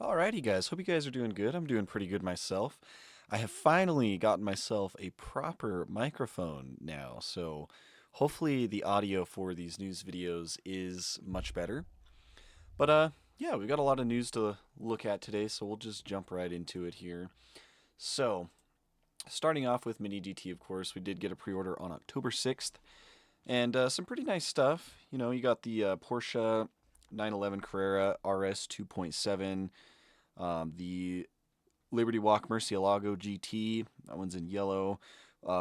Alrighty, guys. Hope you guys are doing good. I'm doing pretty good myself. I have finally gotten myself a proper microphone now, so hopefully the audio for these news videos is much better. But yeah, we've got a lot of news to look at today, so we'll just jump right into it here. So, starting off with Mini GT, of course, we did get a pre-order on October 6th, and some pretty nice stuff. You know, you got the Porsche 911 Carrera RS 2.7, the Liberty Walk Murcielago GT. That one's in yellow.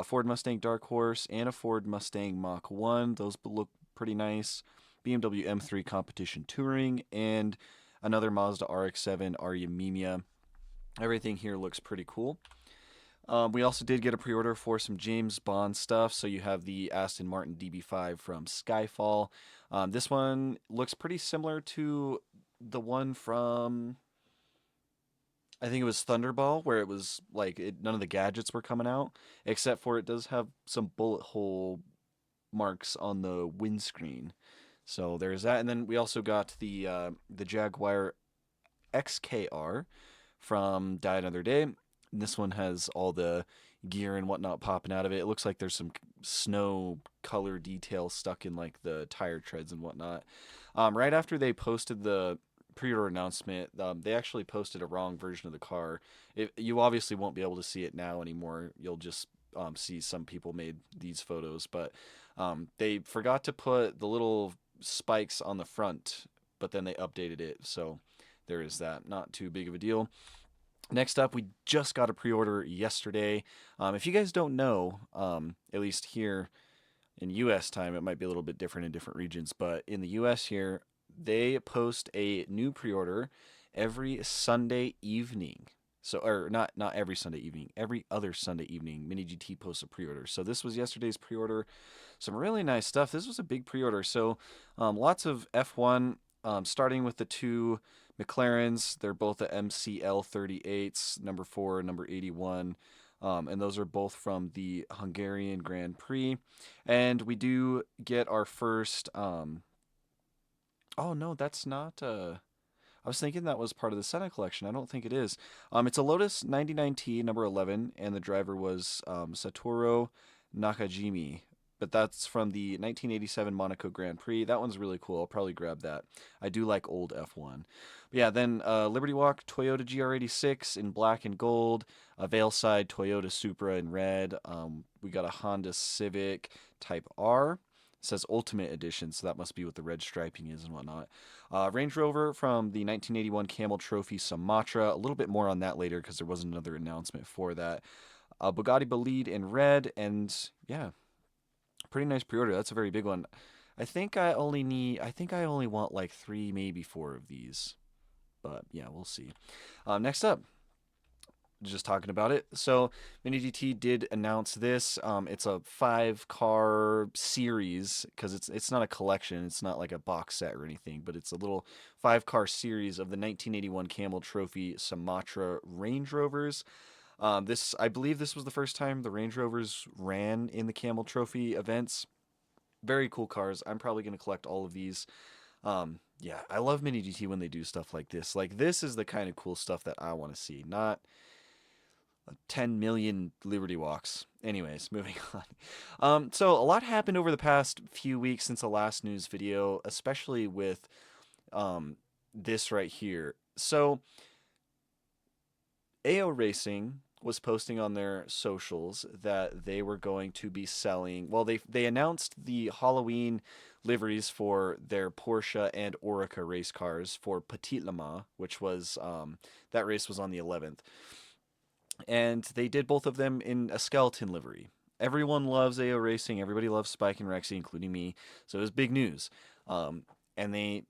Ford Mustang Dark Horse and a Ford Mustang Mach 1. Those look pretty nice. BMW M3 Competition Touring and another Mazda RX-7 Aria Mimia. Everything here looks pretty cool. We also did get a pre-order for some James Bond stuff. So you have the Aston Martin DB5 from Skyfall. This one looks pretty similar to the one from I think it was Thunderball, where it was like none of the gadgets were coming out, except for it does have some bullet hole marks on the windscreen. So there's that, and then we also got the Jaguar XKR from Die Another Day. And this one has all the gear and whatnot popping out of it. It looks like there's some snow color detail stuck in like the tire treads and whatnot. Right after they posted the pre-order announcement, they actually posted a wrong version of the car. You obviously won't be able to see it now anymore. You'll just see some people made these photos, but they forgot to put the little spikes on the front, but then they updated it. So there is that. Not too big of a deal. Next up, we just got a pre-order yesterday. If you guys don't know, at least here in U.S. time, it might be a little bit different in different regions, but in the U.S. here, they post a new pre-order every Sunday evening. So, or not every Sunday evening, every other Sunday evening, Mini GT posts a pre-order. So this was yesterday's pre-order. Some really nice stuff. This was a big pre-order. So, lots of F1, starting with the two McLarens. They're both the MCL 38s, number 4 and number 81. And those are both from the Hungarian Grand Prix. And we do get our first. Oh no, that's not. I was thinking that was part of the Senna collection. I don't think it is. It's a Lotus 99T number 11, and the driver was Satoru Nakajimi. But that's from the 1987 Monaco Grand Prix. That one's really cool. I'll probably grab that. I do like old F1. But yeah, then Liberty Walk Toyota GR86 in black and gold. A Veilside Toyota Supra in red. We got a Honda Civic Type R. It says Ultimate Edition, so that must be what the red striping is and whatnot. Range Rover from the 1981 Camel Trophy Sumatra. A little bit more on that later because there was another announcement for that. Bugatti Bolide in red, and yeah, pretty nice pre-order. That's a very big one. I think I only want like three, maybe four of these, but yeah, we'll see. Next up, just talking about it. So Mini GT did announce this. It's a 5 car series because it's not a collection. It's not like a box set or anything, but it's a little 5 car series of the 1981 Camel Trophy Sumatra Range Rovers. This I believe this was the first time the Range Rovers ran in the Camel Trophy events. Very cool cars. I'm probably going to collect all of these. Yeah, I love Mini GT when they do stuff like this. Like this is the kind of cool stuff that I want to see, not 10 million Liberty Walks. Anyways, moving on. So a lot happened over the past few weeks since the last news video, especially with this right here. So AO Racing was posting on their socials that they were going to be selling. Well, they announced the Halloween liveries for their Porsche and Oreca race cars for Petit Le Mans, which was that race was on the 11th, and they did both of them in a skeleton livery. Everyone loves AO Racing. Everybody loves Spike and Rexy, including me. So it was big news. And they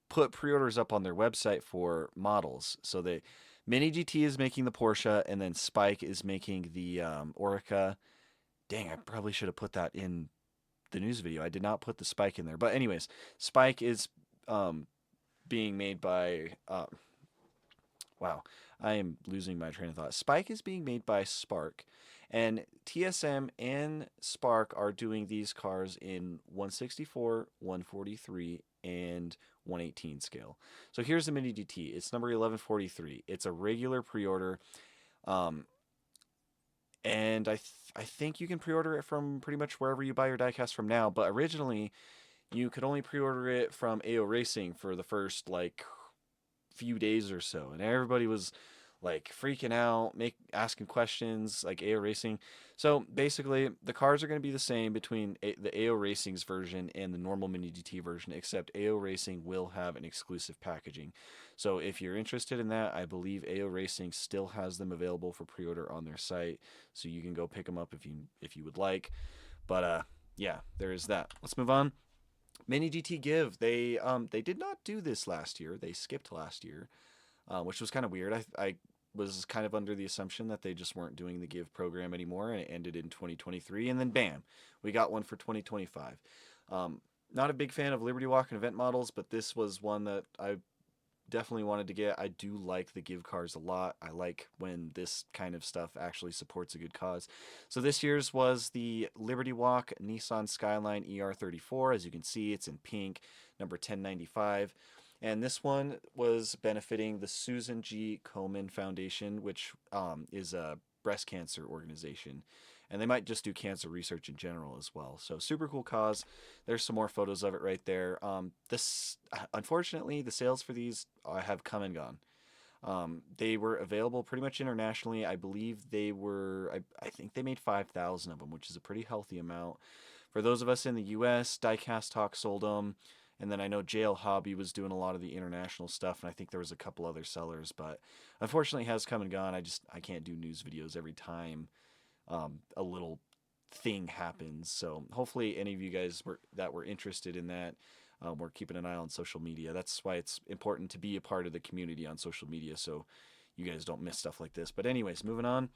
put pre-orders up on their website for models. So they Mini GT is making the Porsche, and then Spike is making the Orica. Dang, I probably should have put that in the news video. I did not put the Spike in there. But anyways, Spike is being made by wow, I am losing my train of thought. Spike is being made by Spark, and TSM and Spark are doing these cars in 164, 143, and 118 scale. So here's the Mini GT. It's number 1143. It's a regular pre-order. Um, and I think you can pre-order it from pretty much wherever you buy your diecast from now. But originally, you could only pre-order it from AO Racing for the first like few days or so, and everybody was like freaking out, asking questions like AO Racing. So basically, the cars are going to be the same between the AO Racing's version and the normal Mini GT version, except AO Racing will have an exclusive packaging. So if you're interested in that, I believe AO Racing still has them available for pre-order on their site, so you can go pick them up if you would like. But yeah, there is that. Let's move on. Mini GT Give. They did not do this last year. They skipped last year, which was kind of weird. I was kind of under the assumption that they just weren't doing the Give program anymore, and it ended in 2023. And then bam, we got one for 2025. Not a big fan of Liberty Walk and event models, but this was one that I definitely wanted to get. I do like the Give cars a lot. I like when this kind of stuff actually supports a good cause. So this year's was the Liberty Walk Nissan Skyline ER34. As you can see, it's in pink, number 1095. And this one was benefiting the Susan G. Komen Foundation, which is a breast cancer organization. And they might just do cancer research in general as well. So super cool cause. There's some more photos of it right there. This unfortunately, the sales for these have come and gone. They were available pretty much internationally. I believe they were. I think they made 5,000 of them, which is a pretty healthy amount. For those of us in the U.S., Diecast Talk sold them, and then I know JL Hobby was doing a lot of the international stuff, and I think there was a couple other sellers. But unfortunately, it has come and gone. I can't do news videos every time a little thing happens. So hopefully any of you guys that were interested in that, we're keeping an eye on social media. That's why it's important to be a part of the community on social media, so you guys don't miss stuff like this. But anyways, moving on.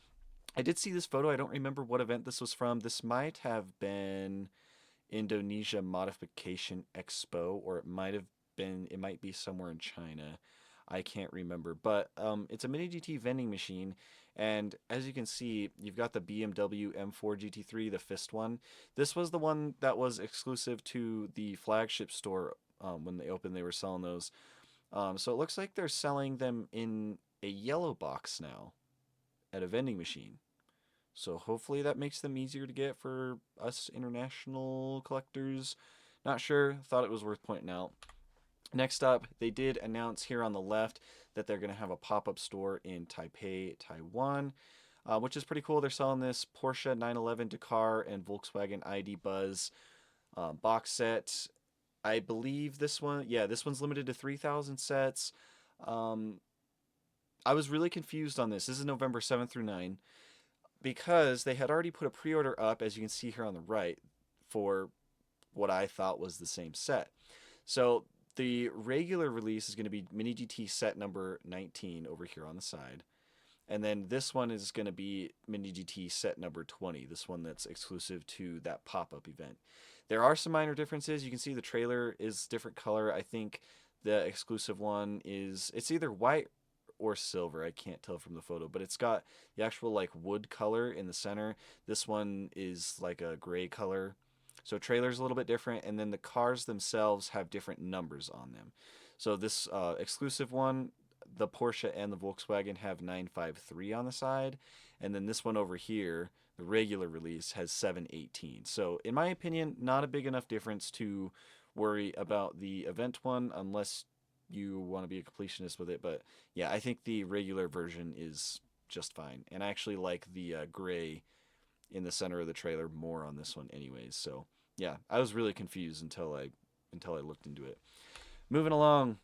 I did see this photo. I don't remember what event this was from. This might have been Indonesia Modification Expo, or it might be somewhere in China. I can't remember, but it's a Mini GT vending machine, and as you can see, you've got the BMW M4 GT3, the fist one. This was the one that was exclusive to the flagship store when they opened. They were selling those, so it looks like they're selling them in a yellow box now at a vending machine. So hopefully that makes them easier to get for us international collectors. Not sure. Thought it was worth pointing out. Next up, they did announce here on the left that they're going to have a pop-up store in Taipei, Taiwan, which is pretty cool. They're selling this Porsche 911 Dakar and Volkswagen ID Buzz box set. I believe this one, yeah, this one's limited to 3,000 sets. I was really confused on this. This is November 7th through 9, because they had already put a pre-order up, as you can see here on the right, for what I thought was the same set. So the regular release is going to be Mini GT set number 19 over here on the side. And then this one is going to be Mini GT set number 20, this one that's exclusive to that pop-up event. There are some minor differences. You can see the trailer is different color. I think the exclusive one it's either white or silver. I can't tell from the photo, but it's got the actual like wood color in the center. This one is like a gray color. So trailer's a little bit different, and then the cars themselves have different numbers on them. So this exclusive one, the Porsche and the Volkswagen have 953 on the side, and then this one over here, the regular release, has 718. So in my opinion, not a big enough difference to worry about the event one unless you want to be a completionist with it. But yeah, I think the regular version is just fine, and I actually like the gray in the center of the trailer more on this one anyways. So yeah, I was really confused until I looked into it. Moving along,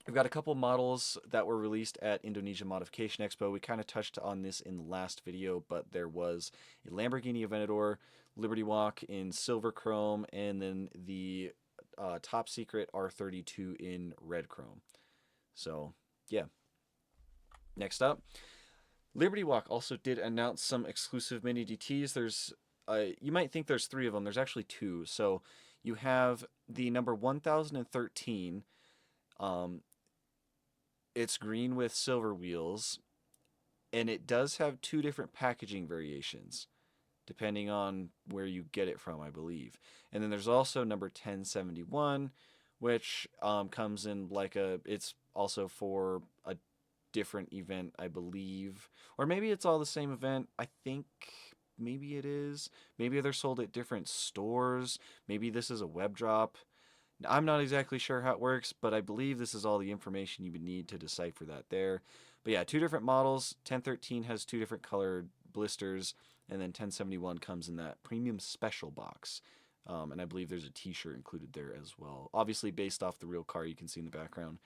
we've got a couple models that were released at Indonesia Modification Expo. We kind of touched on this in the last video, but there was a Lamborghini Aventador Liberty Walk in silver chrome, and then the top secret R32 in red chrome. So yeah. Next up, Liberty Walk also did announce some exclusive Mini GTs. There's you might think there's three of them. There's actually two. So you have the number 1013. It's green with silver wheels, and it does have two different packaging variations depending on where you get it from, I believe. And then there's also number 1071, which comes in like it's also for a different event, I believe. Or maybe it's all the same event. I think maybe it is. Maybe they're sold at different stores. Maybe this is a web drop. I'm not exactly sure how it works, but I believe this is all the information you would need to decipher that there. But yeah, two different models. 1013 has two different colored blisters, and then 1071 comes in that premium special box. And I believe there's a T-shirt included there as well. Obviously, based off the real car you can see in the background.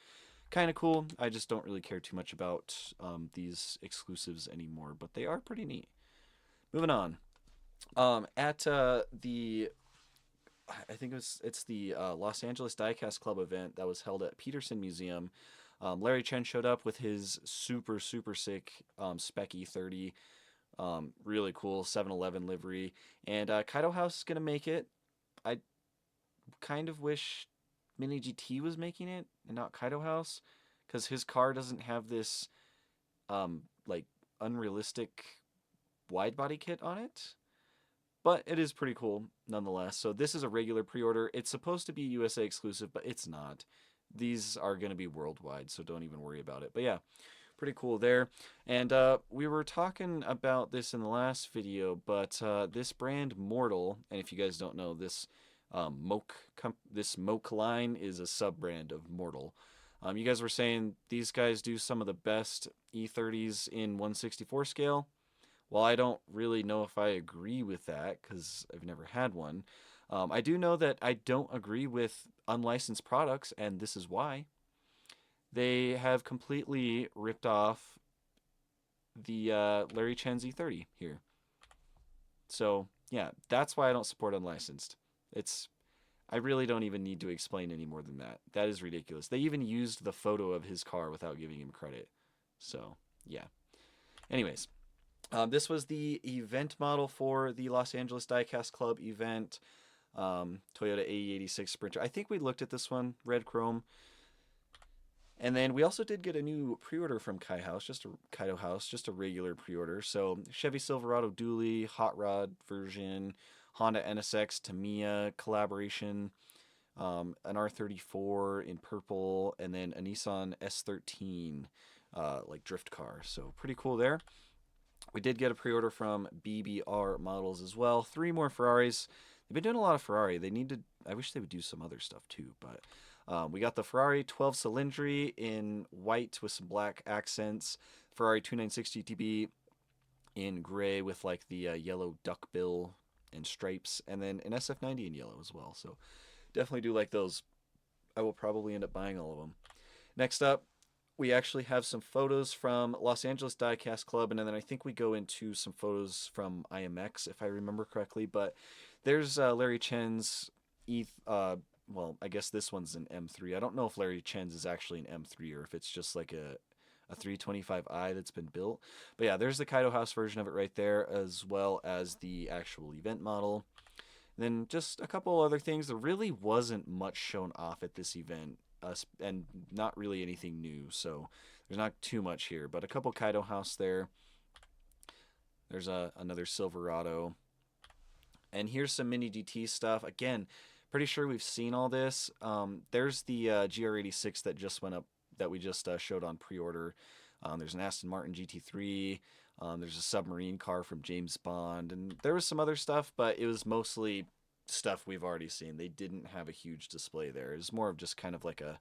Kind of cool. I just don't really care too much about these exclusives anymore, but they are pretty neat. Moving on. At the I think it's the Los Angeles Diecast Club event that was held at Peterson Museum. Larry Chen showed up with his super sick Spec E30, really cool 711 livery, and Kaido House is gonna make it. I kind of wish Mini GT was making it and not Kaido House, because his car doesn't have this like unrealistic wide body kit on it. But it is pretty cool nonetheless. So this is a regular pre-order. It's supposed to be USA exclusive, but it's not. These are going to be worldwide, so don't even worry about it. But yeah, pretty cool there. And we were talking about this in the last video, but this brand Mortal, and if you guys don't know, this Moke line is a sub brand of Mortal. You guys were saying these guys do some of the best E30s in 1/64 scale. Well, I don't really know if I agree with that because I've never had one. I do know that I don't agree with unlicensed products, and this is why. They have completely ripped off the Larry Chen Z30 here. So, yeah, that's why I don't support unlicensed. It's I really don't even need to explain any more than that. That is ridiculous. They even used the photo of his car without giving him credit. So, yeah. Anyways, this was the event model for the Los Angeles Diecast Club event. Toyota AE86 Sprinter. I think we looked at this one, red chrome. And then we also did get a new pre-order from Kaido House, just a regular pre-order. So Chevy Silverado Dually, Hot Rod version, Honda NSX Tamiya collaboration, an R34 in purple, and then a Nissan S13 like drift car. So pretty cool there. We did get a pre-order from BBR Models as well. 3 more Ferraris. They've been doing a lot of Ferrari. They need to. I wish they would do some other stuff too. But we got the Ferrari 12 Cylindri in white with some black accents. Ferrari 296 GTB in gray with like the yellow duckbill and stripes, and then an SF90 in yellow as well. So definitely do like those. I will probably end up buying all of them. Next up, we actually have some photos from Los Angeles Diecast Club, and then I think we go into some photos from IMX, if I remember correctly. But there's Larry Chen's well, I guess this one's an M3. I don't know if Larry Chen's is actually an M3 or if it's just like a 325i that's been built. But yeah, there's the Kaido House version of it right there, as well as the actual event model. And then just a couple other things. There really wasn't much shown off at this event, and not really anything new. So there's not too much here, but a couple Kaido House there. There's another Silverado. And here's some Mini GT stuff. Again, pretty sure we've seen all this. There's the GR86 that just went up that we just showed on pre-order. There's an Aston Martin GT3. There's a submarine car from James Bond. And there was some other stuff, but it was mostly stuff we've already seen. They didn't have a huge display there. It was more of just kind of like a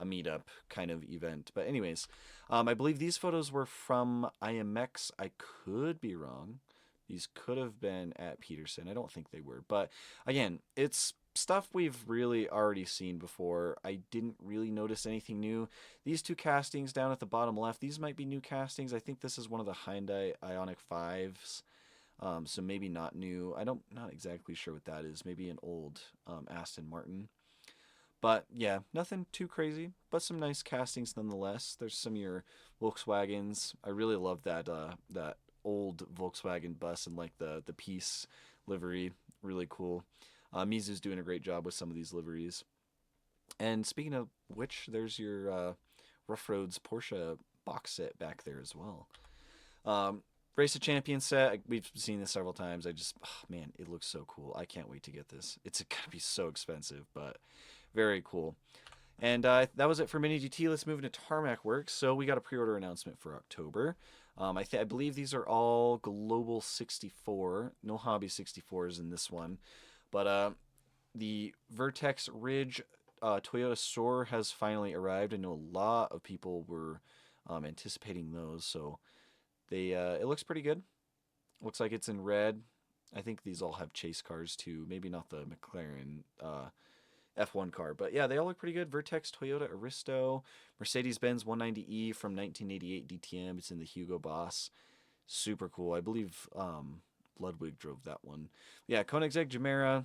meetup kind of event. But anyways, I believe these photos were from IMX. I could be wrong. These could have been at Peterson. I don't think they were. But again, it's stuff we've really already seen before. I didn't really notice anything new. These two castings down at the bottom left, these might be new castings. I think this is one of the Hyundai Ioniq 5s. So maybe not new. Not exactly sure what that is. Maybe an old Aston Martin. But yeah, nothing too crazy, but some nice castings nonetheless. There's some of your Volkswagens. I really love that old Volkswagen bus and like the Peace livery. Really cool. Mizu's doing a great job with some of these liveries. And speaking of which, there's your Rough Roads Porsche box set back there as well. Race of Champions set. We've seen this several times. Man, it looks so cool. I can't wait to get this. It's gonna be so expensive, but Very cool. And that was it for Mini GT. Let's move into Tarmac Works. So we got a pre-order announcement for October. I believe these are all Global 64. No Hobby 64s in this one. But the Vertex Ridge Toyota store has finally arrived. I know a lot of people were anticipating those. So they it looks pretty good. Looks like it's in red. I think these all have chase cars too. Maybe not the McLaren F1 car. But yeah, they all look pretty good. Vertex, Toyota, Aristo, Mercedes-Benz 190E from 1988 DTM. It's in the Hugo Boss. Super cool. I believe Ludwig drove that one. Yeah, Koenigsegg Gemera,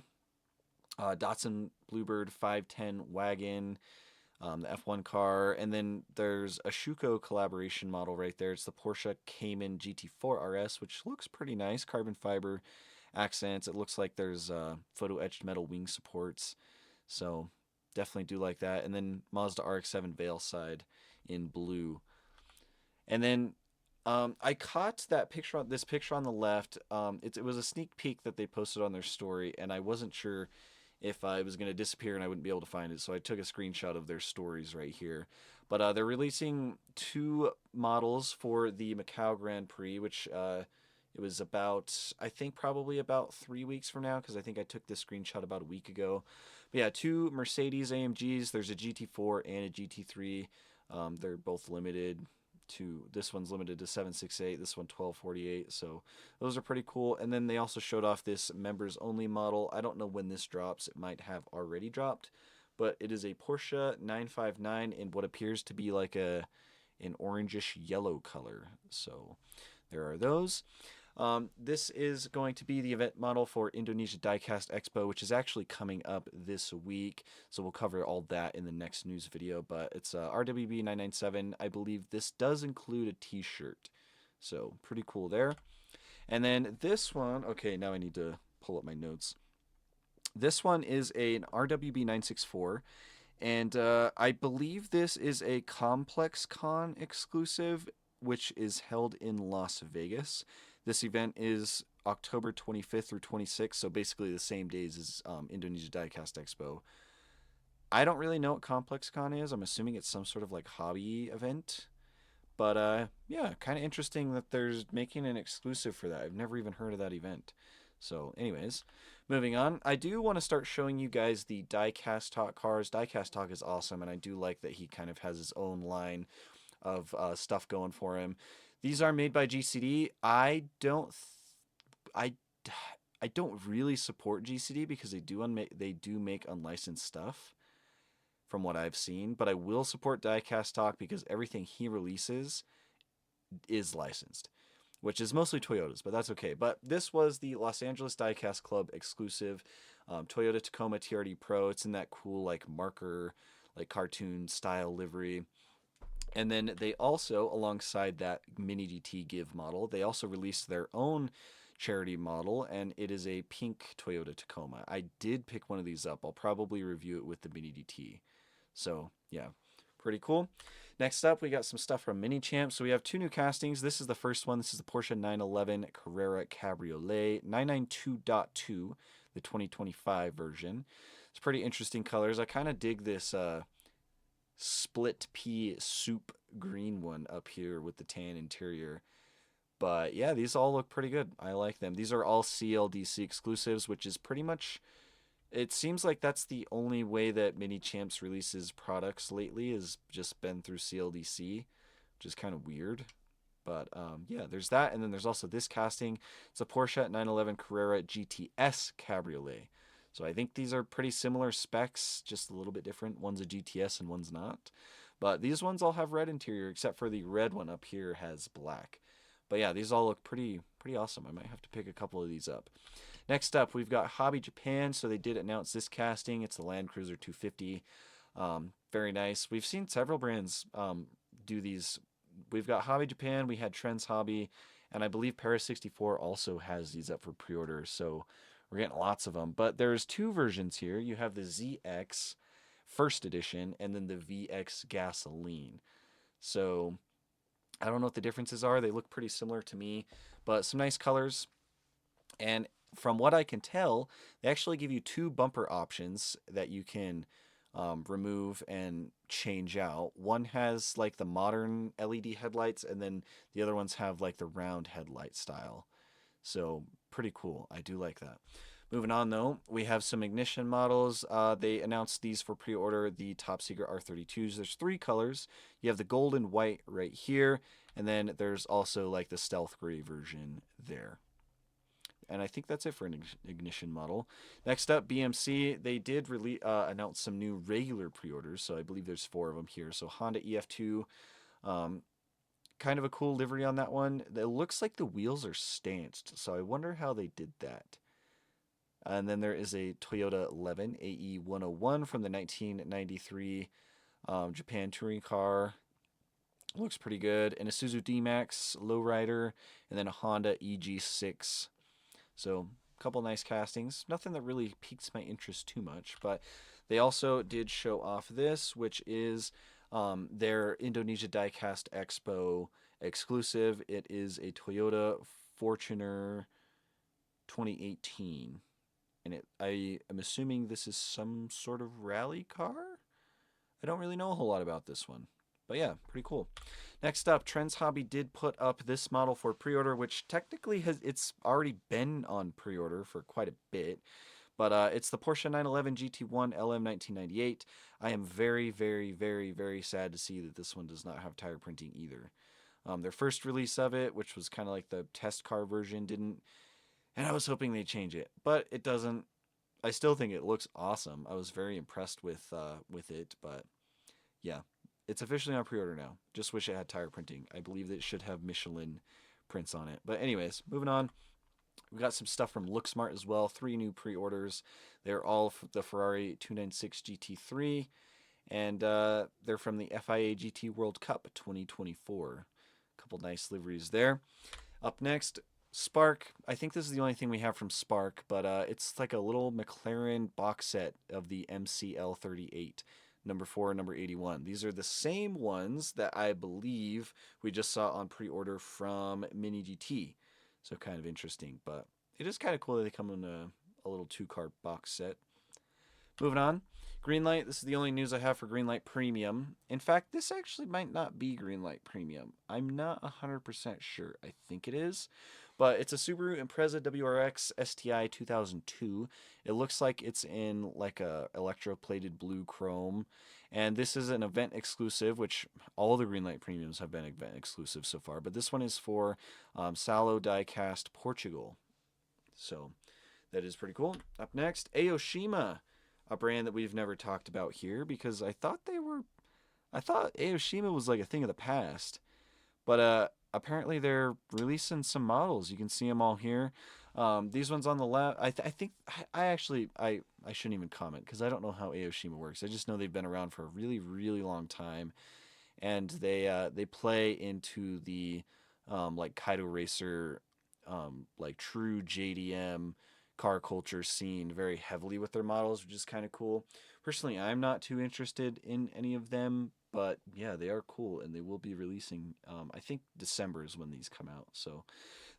Datsun Bluebird 510 wagon, the F1 car, and then there's a Schuko collaboration model right there. It's the Porsche Cayman GT4 RS, which looks pretty nice. Carbon fiber accents. It looks like there's photo etched metal wing supports. So definitely do like that. And then Mazda RX-7 Veil side in blue. And then I caught this picture on the left. It was a sneak peek that they posted on their story, and I wasn't sure if it was going to disappear and I wouldn't be able to find it. So I took a screenshot of their stories right here. But they're releasing two models for the Macau Grand Prix, which it was about, I think, probably about 3 weeks from now, because I think I took this screenshot about a week ago. But yeah, two Mercedes AMGs. There's a GT4 and a GT3. They're both limited to, this one's limited to 768, this one 1248. So those are pretty cool. And then they also showed off this members only model. I don't know when this drops. It might have already dropped, but it is a Porsche 959 in what appears to be like an orangish yellow color. So there are those. This is going to be the event model for Indonesia Diecast Expo, which is actually coming up this week. So we'll cover all that in the next news video. But it's RWB 997. I believe this does include a t-shirt. So pretty cool there. And then this one, okay, now I need to pull up my notes. This one is an RWB 964. And I believe this is a Complex Con exclusive, which is held in Las Vegas. This event is October 25th through 26th, so basically the same days as Indonesia Diecast Expo. I don't really know what Complex Con is. I'm assuming it's some sort of like hobby event. But yeah, kind of interesting that they're making an exclusive for that. I've never even heard of that event. So, anyways, moving on. I do want to start showing you guys the Diecast Talk cars. Diecast Talk is awesome, and I do like that he kind of has his own line of stuff going for him. These are made by GCD. I I don't really support GCD because they do make unlicensed stuff from what I've seen, but I will support Diecast Talk because everything he releases is licensed, which is mostly Toyotas, but that's okay. But this was the Los Angeles Diecast Club exclusive Toyota Tacoma TRD Pro. It's in that cool like marker, like cartoon style livery. And then they also, alongside that Mini GT Give model, they also released their own charity model, and it is a pink Toyota Tacoma. I did pick one of these up. I'll probably review it with the Mini GT. So, yeah, pretty cool. Next up, we got some stuff from Mini Champ. So we have two new castings. This is the first one. This is the Porsche 911 Carrera Cabriolet 992.2, the 2025 version. It's pretty interesting colors. I kind of dig this split pea soup green one up here with the tan interior. But yeah, these all look pretty good. I like them. These are all CLDC exclusives, which is pretty much, it seems like that's the only way that Mini Champs releases products lately, has just been through CLDC, which is kind of weird. But yeah, there's that. And then there's also this casting. It's a Porsche 911 Carrera GTS Cabriolet. So I think these are pretty similar specs, just a little bit different. One's a GTS and one's not. But these ones all have red interior, except for the red one up here has black. But yeah, these all look pretty awesome. I might have to pick a couple of these up. Next up, we've got Hobby Japan. So they did announce this casting. It's the Land Cruiser 250. Very nice. We've seen several brands do these. We've got Hobby Japan. We had Trends Hobby. And I believe Paris 64 also has these up for pre-order. So we're getting lots of them. But there's two versions here. You have the ZX First Edition and then the VX Gasoline. So I don't know what the differences are. They look pretty similar to me, but some nice colors. And from what I can tell, they actually give you two bumper options that you can remove and change out. One has like the modern LED headlights, and then the other ones have like the round headlight style. So pretty cool. I do like that. Moving on though, we have some ignition models. They announced these for pre-order. The top secret R32s. There's three colors. You have the gold and white right here, and then there's also like the stealth gray version there. And I think that's it for an ignition model. Next up, BMC. They did announce some new regular pre-orders, so I believe there's four of them here. So Honda EF2, um, kind of a cool livery on that one. It looks like the wheels are stanched, so I wonder how they did that. And then there is a Toyota 11 AE101 from the 1993 Japan touring car. Looks pretty good. And a Isuzu D-Max lowrider, and then a Honda EG6. So a couple nice castings. Nothing that really piques my interest too much, but they also did show off this, which is their Indonesia Diecast Expo exclusive. It is a Toyota Fortuner 2018, and I am assuming this is some sort of rally car. I don't really know a whole lot about this one, but yeah, pretty cool. Next up, Trends Hobby did put up this model for pre-order, which technically it's already been on pre-order for quite a bit. But it's the Porsche 911 GT1 LM 1998. I am very, very, very, very sad to see that this one does not have tire printing either. Their first release of it, which was kind of like the test car version, didn't, and I was hoping they'd change it, but it doesn't. I still think it looks awesome. I was very impressed with it, but yeah, it's officially on pre-order now. Just wish it had tire printing. I believe that it should have Michelin prints on it. But anyways, moving on. We got some stuff from Looksmart as well. 3 new pre-orders. They're all the Ferrari 296 GT3, and they're from the FIA GT World Cup 2024. A couple nice liveries there. Up next, Spark. I think this is the only thing we have from Spark, but it's like a little McLaren box set of the MCL38. Number 4 and number 81. These are the same ones that I believe we just saw on pre-order from Mini GT. So kind of interesting, but it is kind of cool that they come in a little 2-card box set. Moving on. Greenlight. This is the only news I have for Greenlight Premium. In fact, this actually might not be Greenlight Premium. I'm not 100% sure. I think it is. But it's a Subaru Impreza WRX STI 2002. It looks like it's in like a electroplated blue chrome. And this is an event exclusive, which all the Greenlight Premiums have been event exclusive so far. But this one is for Salo Diecast Portugal. So that is pretty cool. Up next, Aoshima, a brand that we've never talked about here because I thought Aoshima was like a thing of the past. But apparently they're releasing some models. You can see them all here. These ones on the left, I think I actually I shouldn't even comment because I don't know how Aoshima works. I just know they've been around for a really really long time, and they play into the like Kaido Racer, like true JDM car culture scene very heavily with their models, which is kind of cool. Personally, I'm not too interested in any of them, but yeah, they are cool, and they will be releasing. I think December is when these come out. So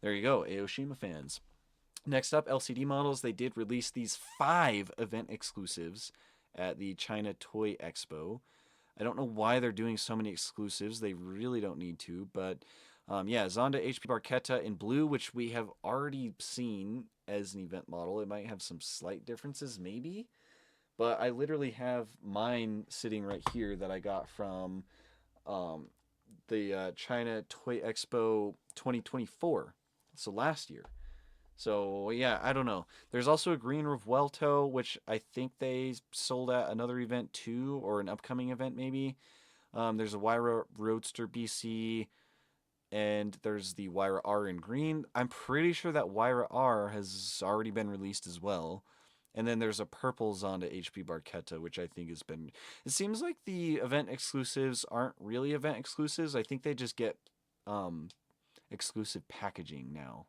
there you go, Aoshima fans. Next up, LCD models. They did release these 5 event exclusives at the China Toy Expo. I don't know why they're doing so many exclusives. They really don't need to, but yeah, Zonda HP Barchetta in blue, which we have already seen as an event model. It might have some slight differences, maybe. But I literally have mine sitting right here that I got from the China Toy Expo 2024. So last year. So yeah, I don't know. There's also a green Revuelto, which I think they sold at another event too, or an upcoming event maybe. There's a Wyra Roadster BC, and there's the Wyra R in green. I'm pretty sure that Wyra R has already been released as well. And then there's a purple Zonda HP Barchetta, which I think has been. It seems like the event exclusives aren't really event exclusives. I think they just get exclusive packaging now.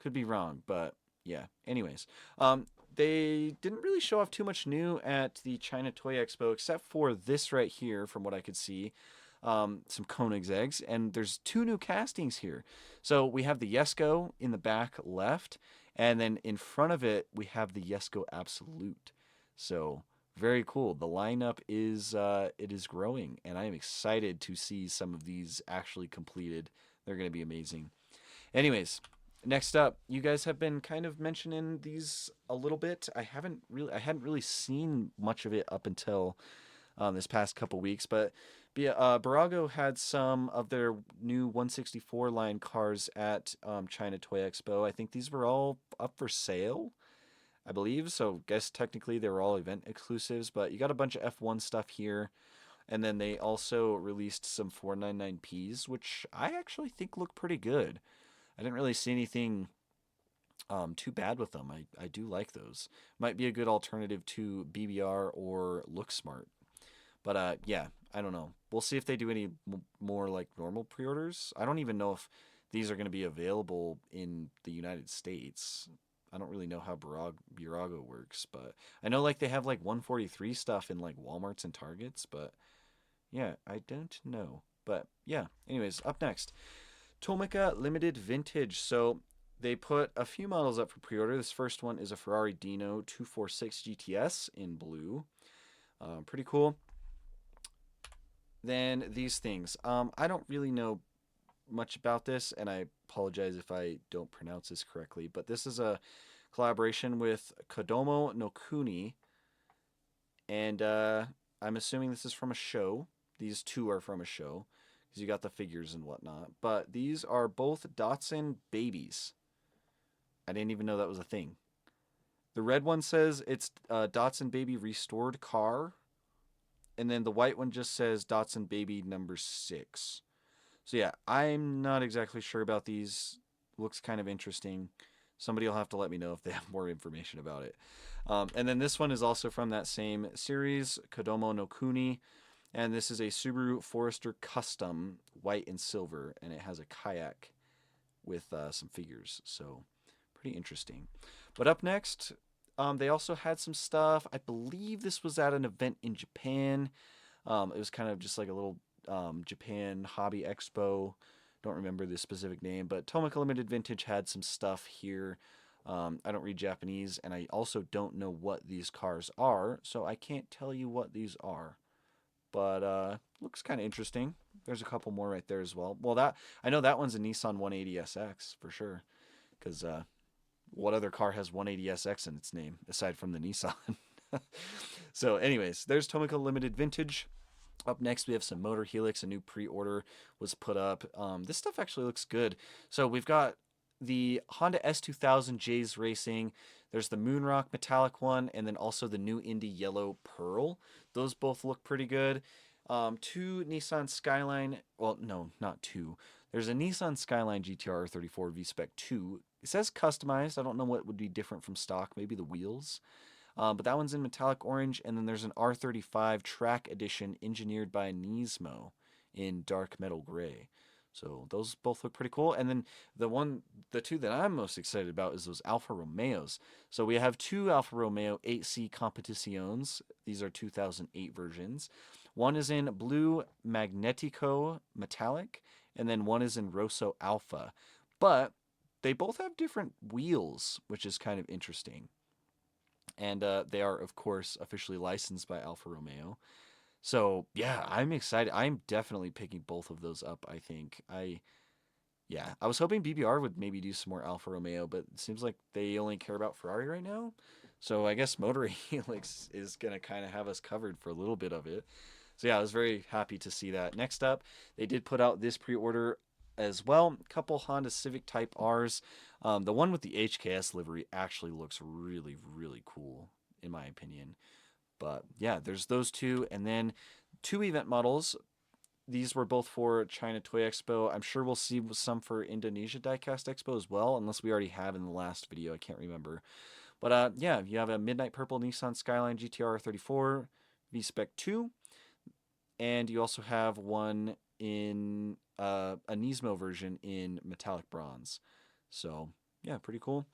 Could be wrong, but yeah. Anyways, they didn't really show off too much new at the China Toy Expo, except for this right here, from what I could see. Some Koenigseggs, and there's 2 new castings here. So we have the Jesko in the back left, and then in front of it we have the Jesko Absolute. So Very cool. The lineup is it is growing, and I am excited to see some of these actually completed. They're going to be amazing. Anyways, next up, you guys have been kind of mentioning these a little bit. I hadn't really seen much of it up until this past couple weeks, but Barago had some of their new 164 line cars at China Toy Expo. I think these were all up for sale, I believe. So, guess technically they were all event exclusives, but you got a bunch of F1 stuff here. And then they also released some 499Ps, which I actually think look pretty good. I didn't really see anything too bad with them. I do like those. Might be a good alternative to BBR or Look Smart. But yeah, I don't know. We'll see if they do any more like normal pre-orders. I don't even know if these are going to be available in the United States. I don't really know how Burago works, but I know like they have like 143 stuff in like Walmarts and Targets, but yeah, I don't know. But yeah, anyways, up next, Tomica Limited Vintage. So they put a few models up for pre-order. This first one is a Ferrari Dino 246 GTS in blue. Pretty cool. Then these things. I don't really know much about this, and I apologize if I don't pronounce this correctly, but this is a collaboration with Kodomo no Kuni, and I'm assuming this is from a show. These two are from a show, because you got the figures and whatnot. But these are both Datsun babies. I didn't even know that was a thing. The red one says it's Datsun Baby Restored Car, and then the white one just says Datsun Baby number 6. So yeah, I'm not exactly sure about these. Looks kind of interesting. Somebody will have to let me know if they have more information about it. And then this one is also from that same series, Kodomo no Kuni. And this is a Subaru Forester Custom, white and silver. And it has a kayak with some figures. So pretty interesting. But up next, they also had some stuff. I believe this was at an event in Japan. It was kind of just like a little Japan Hobby Expo. Don't remember the specific name, but Tomica Limited Vintage had some stuff here. I don't read Japanese, and I also don't know what these cars are, so I can't tell you what these are. But looks kind of interesting. There's a couple more right there as well. Well, that I know that one's a Nissan 180SX for sure, because what other car has 180SX in its name aside from the Nissan? So, anyways, there's Tomica Limited Vintage. Up next, we have some Motor Helix. A new pre-order was put up. This stuff actually looks good. So we've got the Honda S2000 J's Racing. There's the Moonrock metallic one, and then also the new Indy Yellow Pearl. Those both look pretty good. Two Nissan Skyline. Well, no, not two. There's a Nissan Skyline GTR 34 V-Spec 2. It says customized. I don't know what would be different from stock. Maybe the wheels. But that one's in metallic orange, and then there's an R35 track edition engineered by Nismo in dark metal gray. So those both look pretty cool. And then the two that I'm most excited about is those Alfa Romeos. So we have two Alfa Romeo 8C Competiciones. These are 2008 versions. One is in blue Magnetico metallic, and then one is in Rosso Alpha. But they both have different wheels, which is kind of interesting. And they are, of course, officially licensed by Alfa Romeo. So yeah, I'm excited. I'm definitely picking both of those up. I think I was hoping BBR would maybe do some more Alfa Romeo, but it seems like they only care about Ferrari right now. So I guess Motor Helix is gonna kind of have us covered for a little bit of it. So yeah, I was very happy to see that. Next up, they did put out this pre-order as well. A couple Honda Civic Type R's. The one with the HKS livery actually looks really, really cool, in my opinion. But yeah, there's those two. And then two event models. These were both for China Toy Expo. I'm sure we'll see some for Indonesia Diecast Expo as well, unless we already have in the last video. I can't remember. But yeah, you have a Midnight Purple Nissan Skyline GTR 34 V-Spec 2. And you also have one in a Nismo version in metallic bronze. So yeah, pretty cool.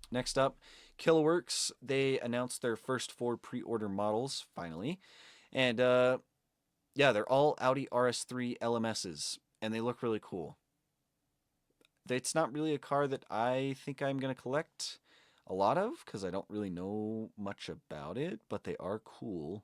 Next up, Kiloworks. They announced their first 4 pre-order models finally, and yeah, they're all Audi RS3 LMSs, and they look really cool. It's not really a car that I think I'm gonna collect. a lot of because I don't really know much about it, but they are cool,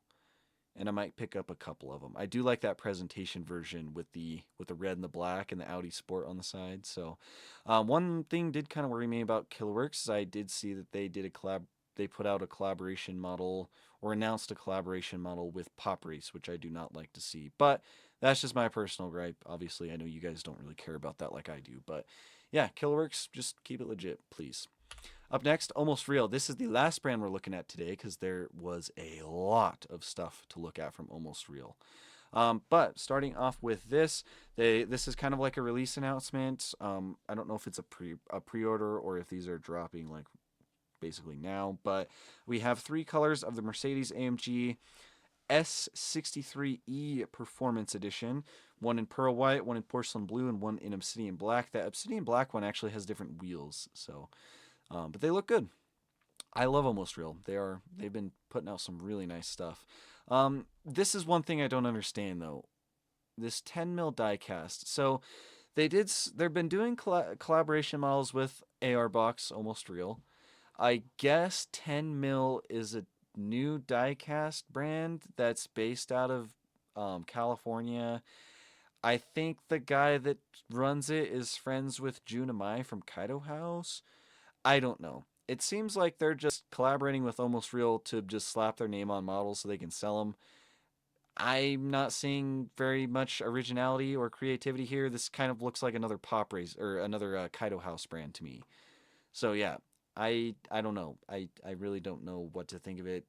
and I might pick up a couple of them. I do like that presentation version with the red and the black and the Audi Sport on the side. So, one thing did kind of worry me about Killerworks is I did see that they did a collab. They put out a collaboration model or announced a collaboration model with Pop Race, which I do not like to see. But that's just my personal gripe. Obviously, I know you guys don't really care about that like I do. But yeah, Killerworks, just keep it legit, please. Up next, Almost Real. This is the last brand we're looking at today because there was a lot of stuff to look at from Almost Real. But starting off with this, this is kind of like a release announcement. I don't know if it's a pre-order or if these are dropping like basically now. But we have three colors of the Mercedes AMG S63E Performance Edition. One in pearl white, one in porcelain blue, and one in obsidian black. That obsidian black one actually has different wheels, so but they look good. I love Almost Real. They've been putting out some really nice stuff. This is one thing I don't understand though. This 10 mil diecast. So they've been doing collaboration models with AR Box Almost Real. I guess 10 mil is a new diecast brand that's based out of California. I think the guy that runs it is friends with Jun Amai from Kaido House. I don't know. It seems like they're just collaborating with Almost Real to just slap their name on models so they can sell them. I'm not seeing very much originality or creativity here. This kind of looks like another Pop Race or another Kaido House brand to me. So yeah, I don't know. I really don't know what to think of it.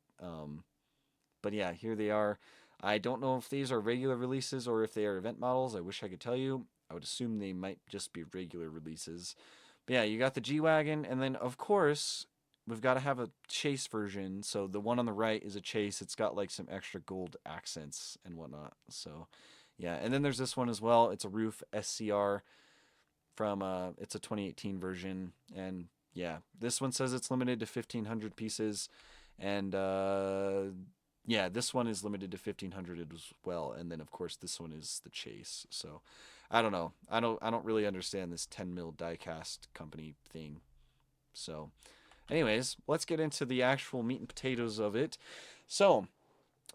But yeah, here they are. I don't know if these are regular releases or if they are event models. I wish I could tell you. I would assume they might just be regular releases. But yeah, you got the G Wagon, and then of course we've got to have a chase version. So the one on the right is a chase. It's got like some extra gold accents and whatnot. So yeah, and then there's this one as well. It's a roof SCR from it's a 2018 version, and yeah, this one says it's limited to 1,500 pieces, and yeah, this one is limited to 1,500 as well, and then of course this one is the chase. So I don't know. I don't really understand this 10 mil diecast company thing. So, anyways, let's get into the actual meat and potatoes of it. So,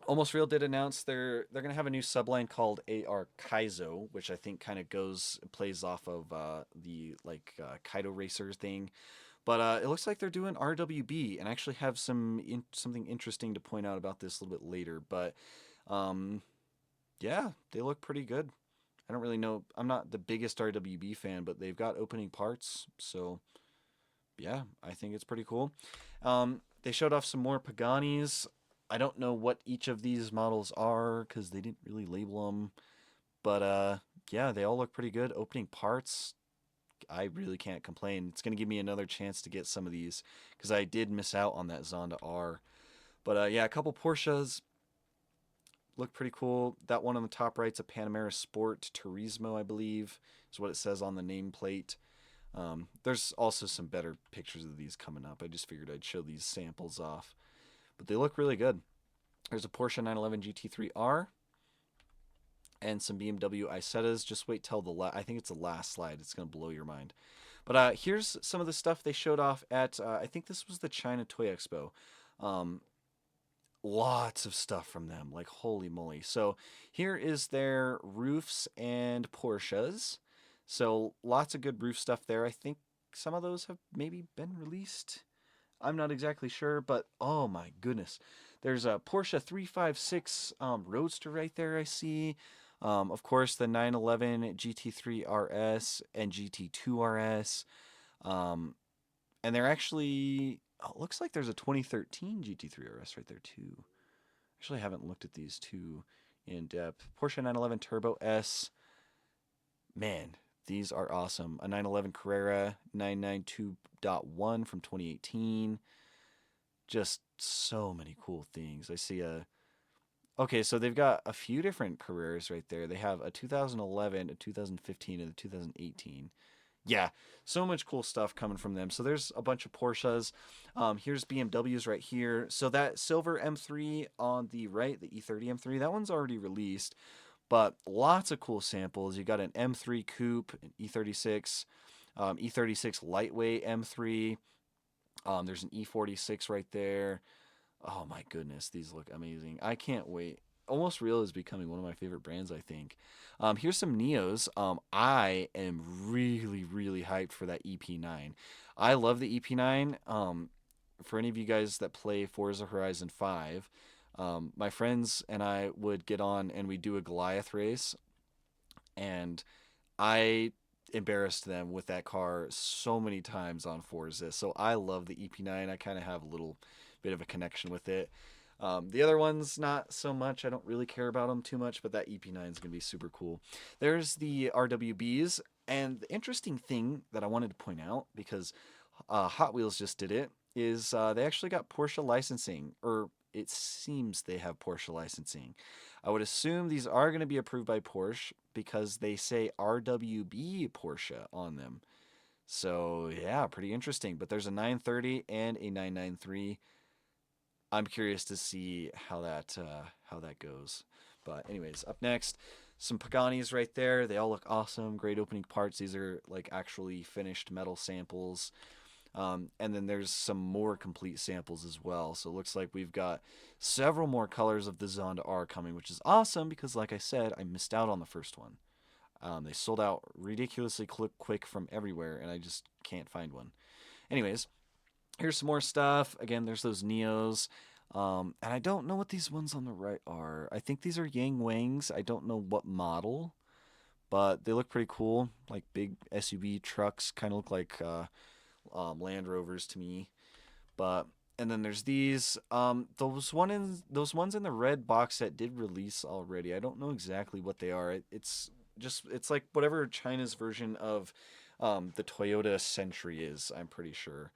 Almost Real did announce they're gonna have a new subline called AR Kaizo, which I think kind of plays off of the like Kaido Racer thing. But it looks like they're doing RWB, and I actually have something interesting to point out about this a little bit later. But um, yeah, they look pretty good. I don't really know. I'm not the biggest RWB fan, but they've got opening parts, so yeah, I think it's pretty cool. They showed off some more Paganis. I don't know what each of these models are because they didn't really label them, but yeah, they all look pretty good. Opening parts, I really can't complain. It's gonna give me another chance to get some of these because I did miss out on that Zonda R. But yeah, a couple Porsches look pretty cool. That one on the top right's a Panamera Sport Turismo, I believe, is what it says on the nameplate. There's also some better pictures of these coming up. I just figured I'd show these samples off, but they look really good. There's a Porsche 911 GT3R and some BMW Isettas. Just wait till I think it's the last slide. It's gonna blow your mind. But here's some of the stuff they showed off at I think this was the China Toy Expo. Um, Lots of stuff from them, like holy moly. So here is their roofs and Porsches. So lots of good roof stuff there. I think some of those have maybe been released. I'm not exactly sure, but oh my goodness. There's a Porsche 356 Roadster right there, I see. Of course, the 911 GT3 RS and GT2 RS. Um, and they're actually, oh, it looks like there's a 2013 GT3 RS right there, too. Actually, I haven't looked at these two in depth. Porsche 911 Turbo S. Man, these are awesome. A 911 Carrera 992.1 from 2018. Just so many cool things. I see a. Okay, so they've got a few different Carreras right there. They have a 2011, a 2015, and a 2018. Yeah, so much cool stuff coming from them. So there's a bunch of Porsches. Here's BMWs right here. So that silver M3 on the right, the E30 M3, that one's already released, but lots of cool samples. You got an M3 Coupe, an E36, E36 lightweight M3. There's an E46 right there. Oh my goodness, these look amazing. I can't wait. Almost Real is becoming one of my favorite brands, I think. Here's some Neos. I am really, really hyped for that EP9. I love the EP9. For any of you guys that play Forza Horizon 5, my friends and I would get on and we do a Goliath race, and I embarrassed them with that car so many times on Forza. So I love the EP9. I kind of have a little bit of a connection with it. The other ones, not so much. I don't really care about them too much, but that EP9 is going to be super cool. There's the RWBs. And the interesting thing that I wanted to point out, because Hot Wheels just did it, is they actually got Porsche licensing, or it seems they have Porsche licensing. I would assume these are going to be approved by Porsche because they say RWB Porsche on them. So yeah, pretty interesting. But there's a 930 and a 993. I'm curious to see how that goes. But anyways, up next, some Paganis right there. They all look awesome. Great opening parts. These are like actually finished metal samples. And then there's some more complete samples as well. So it looks like we've got several more colors of the Zonda R coming, which is awesome because, like I said, I missed out on the first one. They sold out ridiculously quick from everywhere, and I just can't find one. Anyways, here's some more stuff. Again, there's those Neos. And I don't know what these ones on the right are. I think these are Yang Wangs. I don't know what model, but they look pretty cool. Like big SUV trucks, kind of look like Land Rovers to me. But and then there's these. Those ones in the red box set did release already. I don't know exactly what they are. It's like whatever China's version of the Toyota Century is. I'm pretty sure,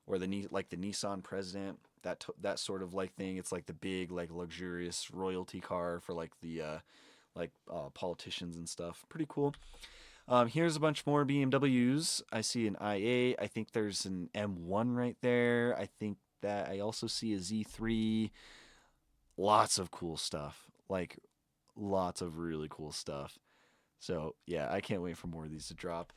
or like the Nissan President. That sort of like thing. It's like the big like luxurious royalty car for like the politicians and stuff. Pretty cool. Here's a bunch more BMWs. I see an IA. I think there's an M1 right there. I think that I also see a Z3. Lots of cool stuff. Like lots of really cool stuff. So yeah, I can't wait for more of these to drop.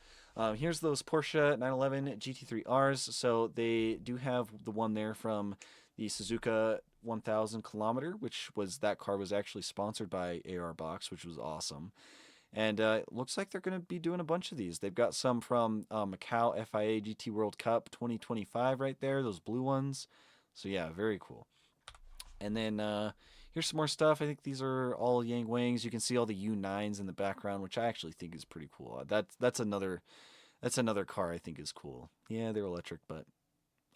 Here's those Porsche 911 GT3Rs. So they do have the one there from the Suzuka 1000 kilometer, which was that car was actually sponsored by AR Box, which was awesome. And it looks like they're going to be doing a bunch of these. They've got some from Macau FIA GT World Cup 2025 right there, those blue ones. So yeah, very cool. And then here's some more stuff. I think these are all Yang Wangs. You can see all the U9s in the background, which I actually think is pretty cool. That's another car I think is cool. Yeah, they're electric, but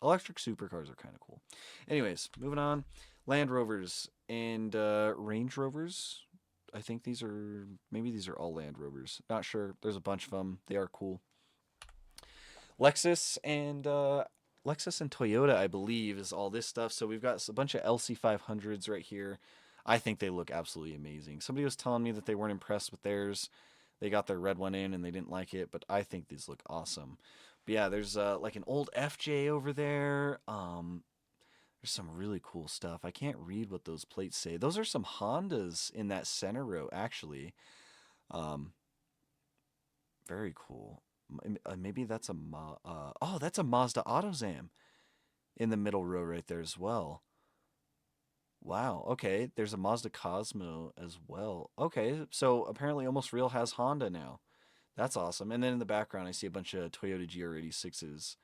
electric supercars are kind of cool. Anyways, moving on. Land Rovers and Range Rovers. I think these are all Land Rovers. Not sure. There's a bunch of them. They are cool. Lexus and Lexus and Toyota, I believe, is all this stuff. So we've got a bunch of LC500s right here. I think they look absolutely amazing. Somebody was telling me that they weren't impressed with theirs. They got their red one in and they didn't like it, but I think these look awesome. But yeah, there's like an old FJ over there. There's some really cool stuff. I can't read what those plates say. Those are some Hondas in that center row, actually. Um, very cool. Maybe that's oh, that's a Mazda AutoZam in the middle row right there as well. Wow. Okay, there's a Mazda Cosmo as well. Okay, so apparently Almost Real has Honda now. That's awesome. And then in the background, I see a bunch of Toyota GR86s.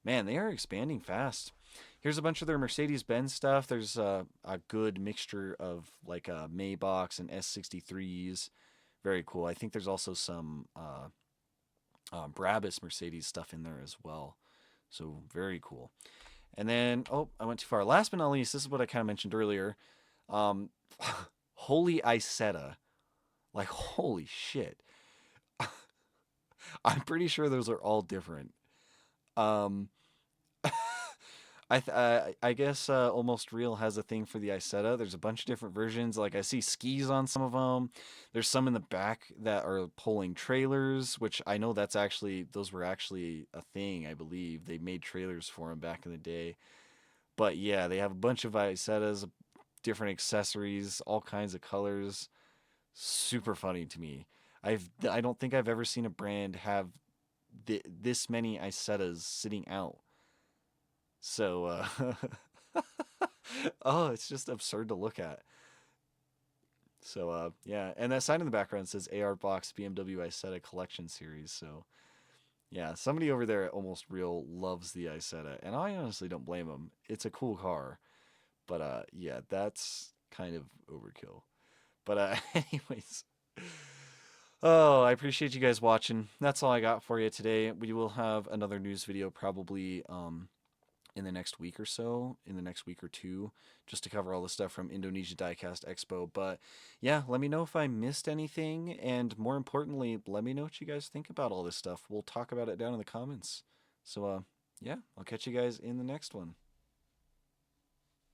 Man, they are expanding fast. Here's a bunch of their Mercedes Benz stuff. There's a good mixture of like Maybachs and S63s. Very cool. I think there's also some Brabus Mercedes stuff in there as well. So very cool. And then, oh, I went too far. Last but not least, this is what I kind of mentioned earlier. Um, Holy Isetta. Like, holy shit. I'm pretty sure those are all different. Um, I guess Almost Real has a thing for the Isetta. There's a bunch of different versions. Like I see skis on some of them. There's some in the back that are pulling trailers, which I know those were actually a thing. I believe they made trailers for them back in the day. But yeah, they have a bunch of Isettas, different accessories, all kinds of colors. Super funny to me. I don't think I've ever seen a brand have this many Isettas sitting out. So, oh, it's just absurd to look at. So, yeah, and that sign in the background says AR Box BMW Isetta Collection Series. So, yeah, somebody over there at Almost Real loves the Isetta, and I honestly don't blame them. It's a cool car, but yeah, that's kind of overkill. But anyways, oh, I appreciate you guys watching. That's all I got for you today. We will have another news video probably in the next week or so, in the next week or two, just to cover all the stuff from Indonesia Diecast Expo. But yeah, let me know if I missed anything, and more importantly, let me know what you guys think about all this stuff. We'll talk about it down in the comments. So yeah, I'll catch you guys in the next one.